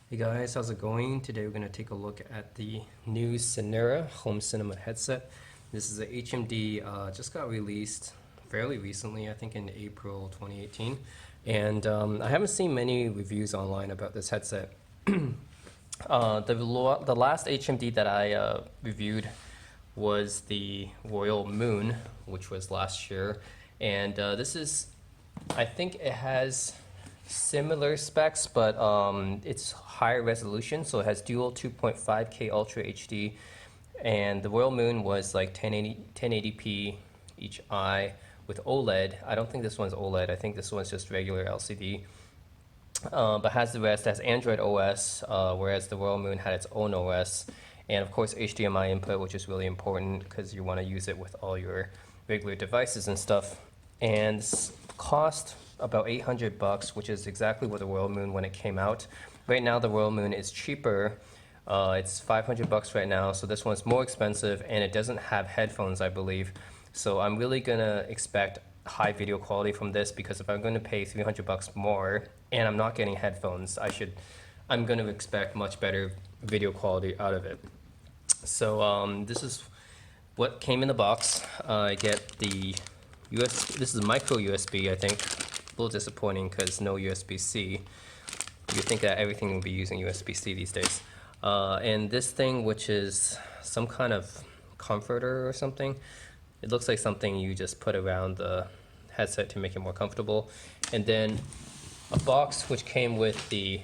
Hey guys, how's it going? Today we're going to take a look at the new Cinera home cinema headset. This is a HMD, just got released fairly recently, I think in April 2018. And I haven't seen many reviews online about this headset. The last HMD that I reviewed was the Royal Moon, which was last year. And this is, I think it has similar specs, but it's higher resolution, so it has dual 2.5K Ultra HD, and the Royal Moon was like 1080p each eye with OLED. I don't think this one's OLED. I think this one's just regular LCD. But has the rest, has Android OS, whereas the Royal Moon had its own OS, and of course HDMI input, which is really important because you want to use it with all your regular devices and stuff. And cost about $800, which is exactly what the Royal Moon when it came out. Right now the Royal Moon is cheaper. It's $500 right now, so this one's more expensive, and it doesn't have headphones, I believe. So I'm really gonna expect high video quality from this, because if I'm going to pay $300 more and I'm not getting headphones, I'm going to expect much better video quality out of it. So this is what came in the box. I get the USB. This is micro USB, I think. A little disappointing because no USB-C. You think that everything will be using USB-C these days. And this thing, which is some kind of comforter or something. It looks like something you just put around the headset to make it more comfortable. And then a box which came with the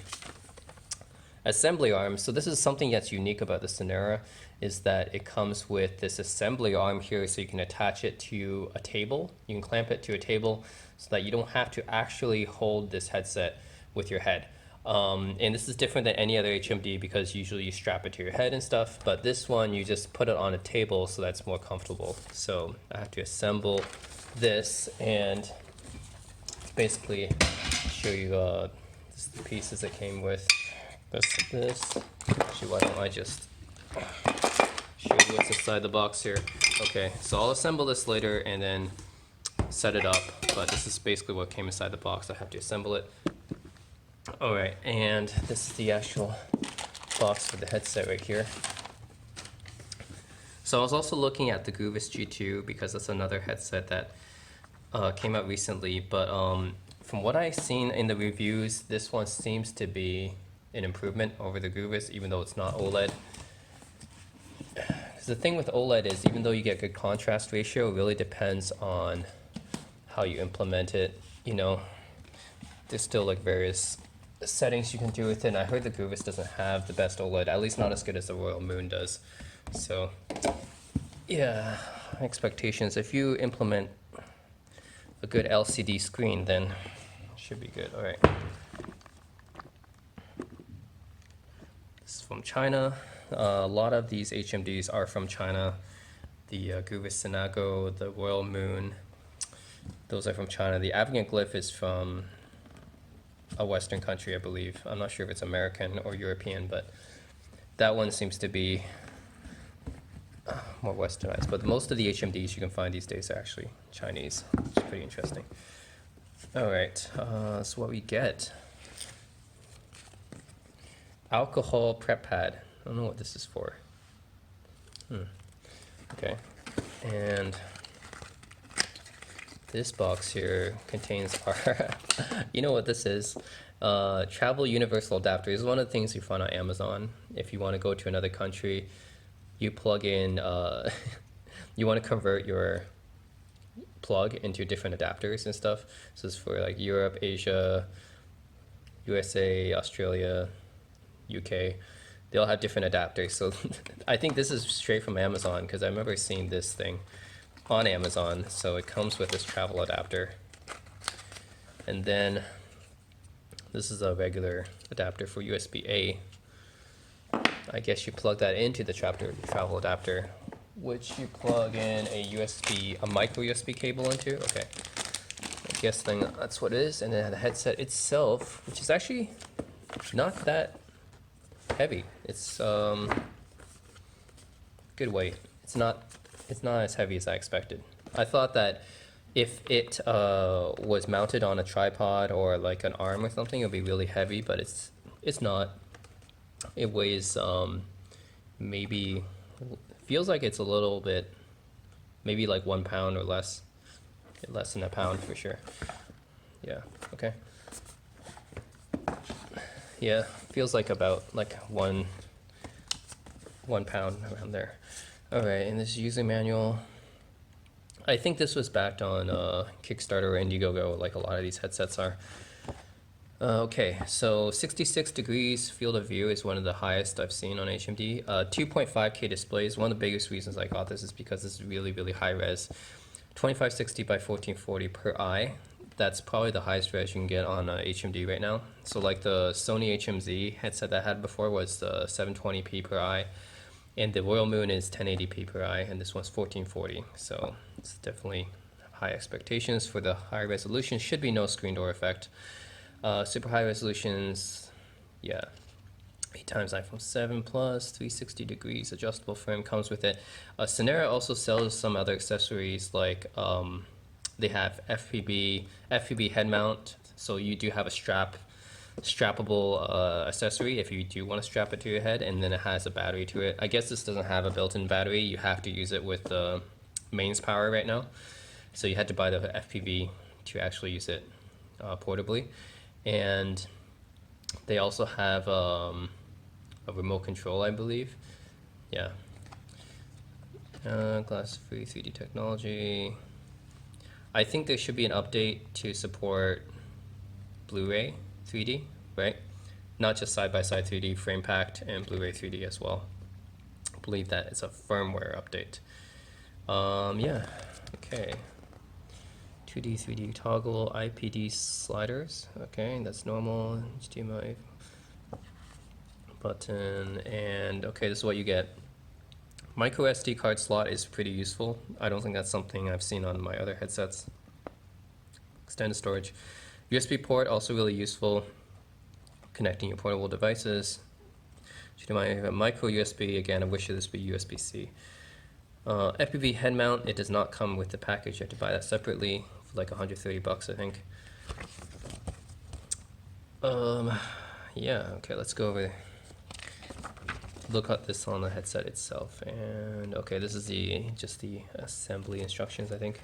assembly arm. So this is something that's unique about the Cinera, is that it comes with this assembly arm here, so you can attach it to a table. You can clamp it to a table so that you don't have to actually hold this headset with your head. And this is different than any other HMD because usually you strap it to your head and stuff, but this one you just put it on a table, so that's more comfortable. So I have to assemble this and basically show you the pieces it came with. This. Actually, why don't I just show you what's inside the box here. Okay, so I'll assemble this later and then set it up, but this is basically what came inside the box. I have to assemble it. Alright, and this is the actual box for the headset right here. So I was also looking at the Groovis G2 because that's another headset that came out recently, but from what I've seen in the reviews, this one seems to be an improvement over the Groovis, even though it's not OLED. Because the thing with OLED is, even though you get good contrast ratio, it really depends on how you implement it. You know, there's still like various settings you can do with it, and I heard the Groovis doesn't have the best OLED, at least not as good as the Royal Moon does. So yeah, expectations, if you implement a good LCD screen, then it should be good. Alright, this is from China. A lot of these HMDs are from China. The Groovis Sinago, the Royal Moon, those are from China. The Avgant Glyph is from a Western country, I believe. I'm not sure if it's American or European, but that one seems to be more westernized. But most of the HMDs you can find these days are actually Chinese, which is pretty interesting. Alright, so what we get. Alcohol prep pad. I don't know what this is for. Okay, and this box here contains our, you know what this is? Travel universal adapter. This is one of the things you find on Amazon. If you want to go to another country, you plug in, you want to convert your plug into different adapters and stuff. So it's for like Europe, Asia, USA, Australia, UK. They all have different adapters. So I think this is straight from Amazon, because I remember seeing this thing on Amazon. So it comes with this travel adapter, and then this is a regular adapter for USB-A. I guess you plug that into the travel adapter, which you plug in a micro USB cable into. Okay, I guess then that's what it is. And then the headset itself, which is actually not that heavy. It's good weight. It's not as heavy as I expected. I thought that if it was mounted on a tripod or like an arm or something, it would be really heavy, but it's not. It weighs maybe, feels like it's a little bit, maybe like 1 pound or less. Less than a pound for sure. Yeah, okay. Yeah, feels like about like 1 pound around there. All right, and this user manual. I think this was backed on Kickstarter or Indiegogo, like a lot of these headsets are. Okay, so 66 degrees field of view is one of the highest I've seen on HMD. 2.5K displays. One of the biggest reasons I got this is because this is really, really high res. 2560 by 1440 per eye. That's probably the highest res you can get on HMD right now. So like the Sony HMZ headset that I had before was the 720p per eye, and the Royal Moon is 1080p per eye, and this one's 1440. So it's definitely high expectations for the high resolution. Should be no screen door effect. Super high resolutions, yeah. 8 times iPhone 7 Plus, 360 degrees adjustable frame comes with it. Cinera also sells some other accessories like they have FPV head mount, so you do have a strappable accessory if you do want to strap it to your head, and then it has a battery to it. I guess this doesn't have a built-in battery. You have to use it with the mains power right now, so you had to buy the FPV to actually use it portably. And they also have a remote control, I believe. Yeah. Glass-free 3D technology. I think there should be an update to support Blu-ray 3D, right? Not just side-by-side 3D, frame-packed, and Blu-ray 3D as well. I believe that it's a firmware update. Yeah, okay. 2D, 3D toggle, IPD sliders. Okay, that's normal. HDMI button, and okay, this is what you get. Micro SD card slot is pretty useful. I don't think that's something I've seen on my other headsets. Extended storage. USB port, also really useful. Connecting your portable devices. HDMI, micro USB, again, I wish this would be USB-C. FPV head mount, it does not come with the package. You have to buy that separately for like 130 bucks, I think. Yeah, okay, let's go over, look at this on the headset itself. And okay, this is just the assembly instructions, I think.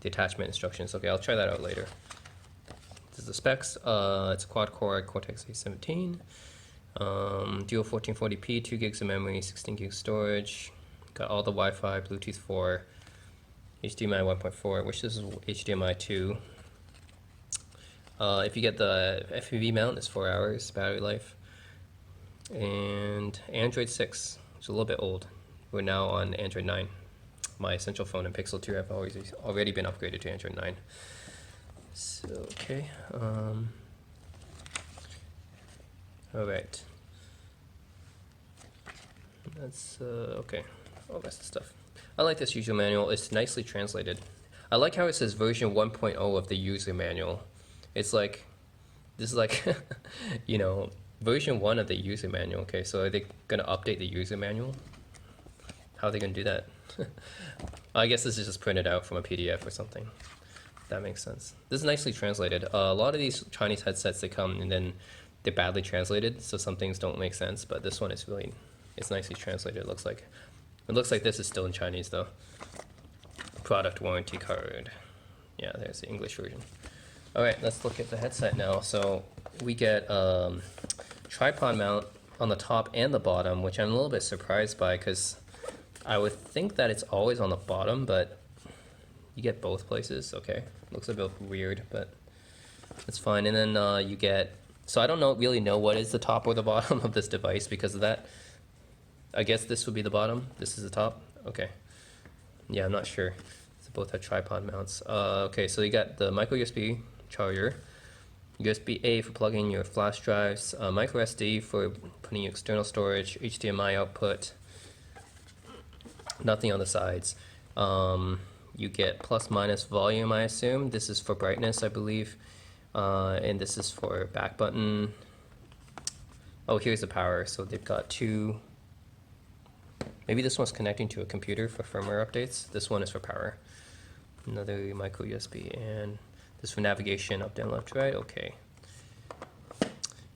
The attachment instructions. Okay, I'll try that out later. This is the specs. It's a quad-core Cortex A17. Dual 1440p, 2 gigs of memory, 16 gigs storage. Got all the Wi-Fi, Bluetooth 4, HDMI 1.4, which this is HDMI 2. If you get the FPV mount, it's 4 hours battery life. And Android 6, it's a little bit old. We're now on Android 9. My Essential Phone and Pixel 2 have already been upgraded to Android 9. So, okay. All right. That's, okay. Oh, that's the stuff. I like this user manual. It's nicely translated. I like how it says version 1.0 of the user manual. It's like, this is like, you know, version 1 of the user manual. Okay, so are they going to update the user manual? How are they going to do that? I guess this is just printed out from a PDF or something. That makes sense. This is nicely translated. A lot of these Chinese headsets, they come and then they're badly translated, so some things don't make sense, but this one is really, it's nicely translated, it looks like. It looks like this is still in Chinese though. Product warranty card. Yeah, there's the English version. All right, let's look at the headset now. So we get tripod mount on the top and the bottom, which I'm a little bit surprised by because I would think that it's always on the bottom, but you get both places. Okay, looks a bit weird, but it's fine. And then you get, so I don't really know what is the top or the bottom of this device because of that. I guess this would be the bottom. This is the top. Okay. Yeah, I'm not sure. So both have tripod mounts. Okay, so you got the micro USB charger, USB-A for plugging your flash drives, micro SD for putting your external storage, HDMI output. Nothing on the sides. You get plus minus volume, I assume. This is for brightness, I believe. And this is for back button. Oh, here's the power. So they've got two. Maybe this one's connecting to a computer for firmware updates. This one is for power. Another micro USB, and this for navigation, up, down, left, right. Okay.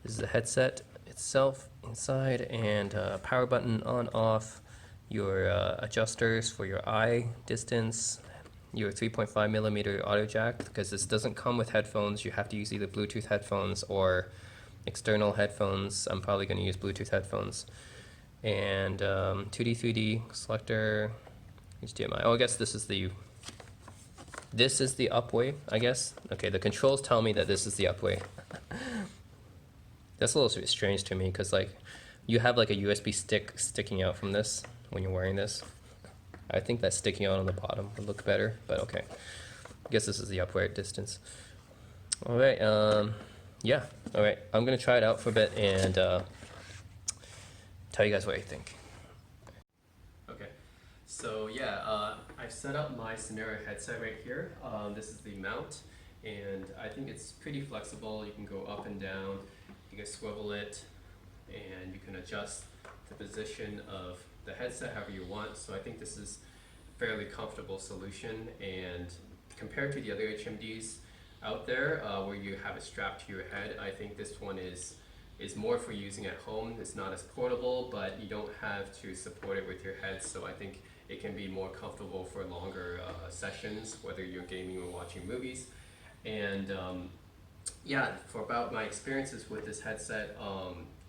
This is the headset. itself inside, and power button on off, your adjusters for your eye distance, your 3.5 millimeter audio jack, because this doesn't come with headphones. You have to use either Bluetooth headphones or external headphones. I'm probably going to use Bluetooth headphones. And 2D, 3D selector, HDMI. Oh, I guess this is the up way, I guess. Okay, the controls tell me that this is the up way. That's a little strange to me because like you have like a USB stick sticking out from this when you're wearing this. I think that sticking out on the bottom would look better, but okay. I guess this is the upward distance. All right, yeah, all right. I'm gonna try it out for a bit and tell you guys what I think. Okay, so yeah, I've set up my Cinera headset right here. This is the mount, and I think it's pretty flexible. You can go up and down. You can swivel it, and you can adjust the position of the headset however you want. So I think this is a fairly comfortable solution, and compared to the other HMDs out there where you have it strapped to your head, I think this one is more for using at home. It's not as portable, but you don't have to support it with your head, so I think it can be more comfortable for longer sessions, whether you're gaming or watching movies. And yeah, for about my experiences with this headset,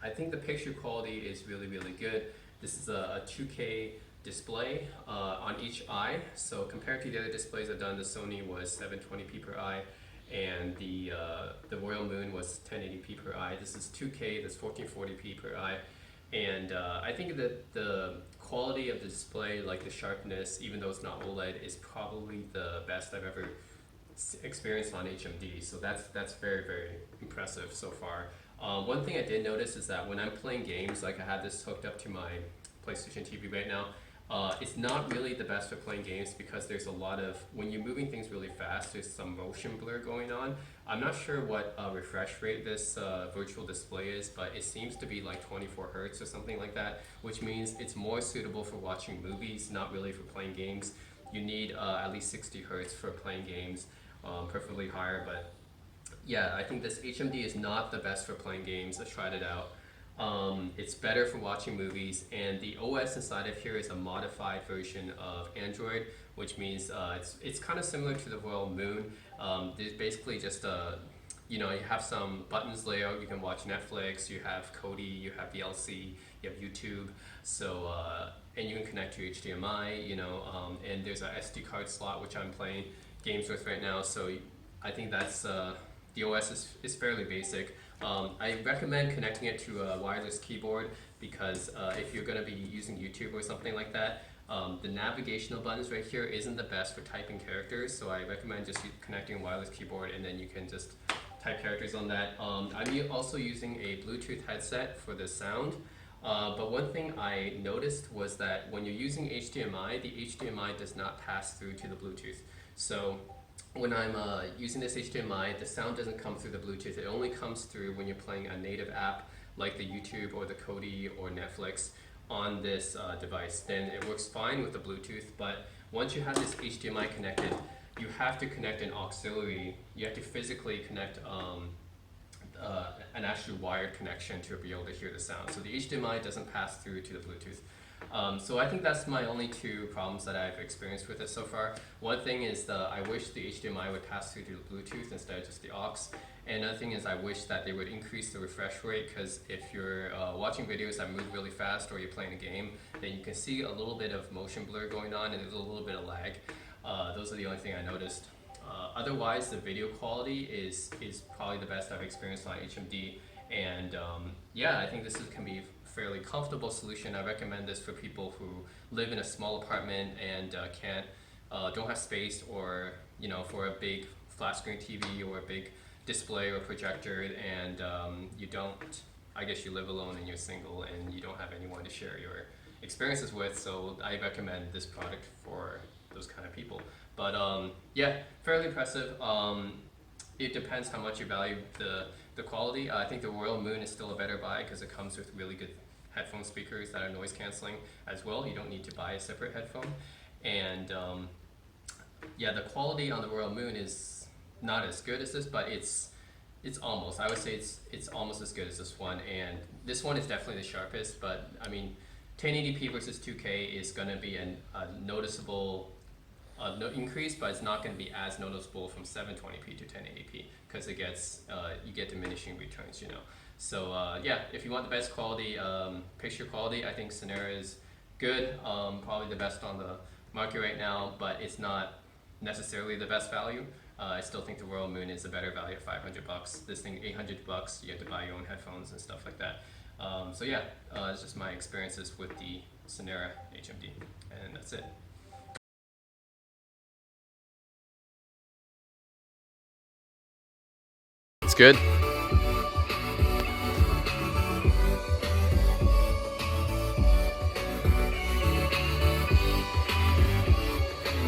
I think the picture quality is really, really good. This is a 2K display on each eye. So compared to the other displays I've done, the Sony was 720p per eye, and the Royal Moon was 1080p per eye. This is 2K, that's 1440p per eye. And I think that the quality of the display, like the sharpness, even though it's not OLED, is probably the best I've ever experienced on HMD. So that's very, very impressive so far. One thing I did notice is that when I'm playing games, like I have this hooked up to my PlayStation TV right now, it's not really the best for playing games because there's a lot of, when you're moving things really fast, there's some motion blur going on. I'm not sure what refresh rate this virtual display is, but it seems to be like 24 Hertz or something like that, which means it's more suitable for watching movies, not really for playing games. You need at least 60 Hertz for playing games, preferably higher, but yeah, I think this HMD is not the best for playing games. I tried it out. It's better for watching movies, and the OS inside of here is a modified version of Android, which means it's kind of similar to the Royal Moon. There's basically just you have some buttons layout. You can watch Netflix, you have Kodi, you have VLC, you have YouTube. So and you can connect to HDMI. And there's a SD card slot which I'm playing games with right now. So I think that's the OS is fairly basic. I recommend connecting it to a wireless keyboard because if you're going to be using YouTube or something like that, the navigational buttons right here isn't the best for typing characters, so I recommend just connecting a wireless keyboard and then you can just type characters on that. I'm also using a Bluetooth headset for the sound, but one thing I noticed was that when you're using HDMI, the HDMI does not pass through to the Bluetooth. So when I'm using this HDMI, the sound doesn't come through the Bluetooth. It only comes through when you're playing a native app like the YouTube or the Kodi or Netflix on this device. Then it works fine with the Bluetooth, but once you have this HDMI connected, you have to connect an auxiliary. You have to physically connect an actual wired connection to be able to hear the sound. So the HDMI doesn't pass through to the Bluetooth. So I think that's my only two problems that I've experienced with it so far. One thing is I wish the HDMI would pass through to the Bluetooth instead of just the aux. And another thing is I wish that they would increase the refresh rate, because if you're watching videos that move really fast or you're playing a game, then you can see a little bit of motion blur going on and there's a little bit of lag. Those are the only thing I noticed. Otherwise, the video quality is probably the best I've experienced on HMD. And yeah, I think this can be fairly comfortable solution. I recommend this for people who live in a small apartment and don't have space, or for a big flat screen TV or a big display or projector, and I guess you live alone and you're single and you don't have anyone to share your experiences with. So I recommend this product for those kind of people. But yeah, fairly impressive. It depends how much you value the quality. I think the Royal Moon is still a better buy because it comes with really good headphone speakers that are noise canceling as well. You don't need to buy a separate headphone. And yeah, the quality on the Royal Moon is not as good as this, but it's It's almost. I would say it's almost as good as this one, and this one is definitely the sharpest. But I mean, 1080p versus 2K is gonna be a noticeable increase, but it's not gonna be as noticeable from 720p to 1080p because it gets you get diminishing returns, you know. So yeah, if you want the best quality picture quality, I think Cinera is good. Probably the best on the market right now, but it's not necessarily the best value. I still think the Royal Moon is a better value at $500. This thing, $800. You have to buy your own headphones and stuff like that. So yeah, it's just my experiences with the Cinera HMD, and that's it. It's good.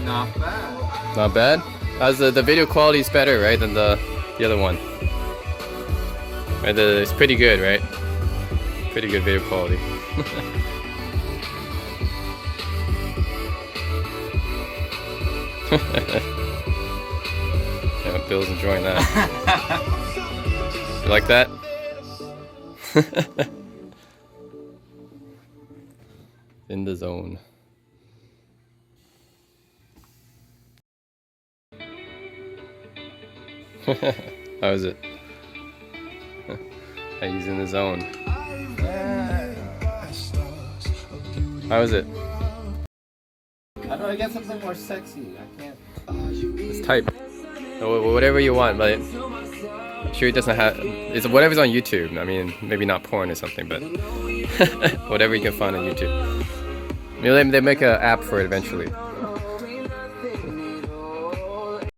Not bad. Not bad. As the video quality is better, right, than the other one. Right, it's pretty good, right? Pretty good video quality. Yeah, Bill's enjoying that. You like that? In the zone. How is it? He's in the zone. How is it? How do I get something more sexy? I can't. Just type. Whatever you want, but I'm sure it doesn't have. It's whatever's on YouTube. I mean, maybe not porn or something, but whatever you can find on YouTube. Maybe they make an app for it eventually.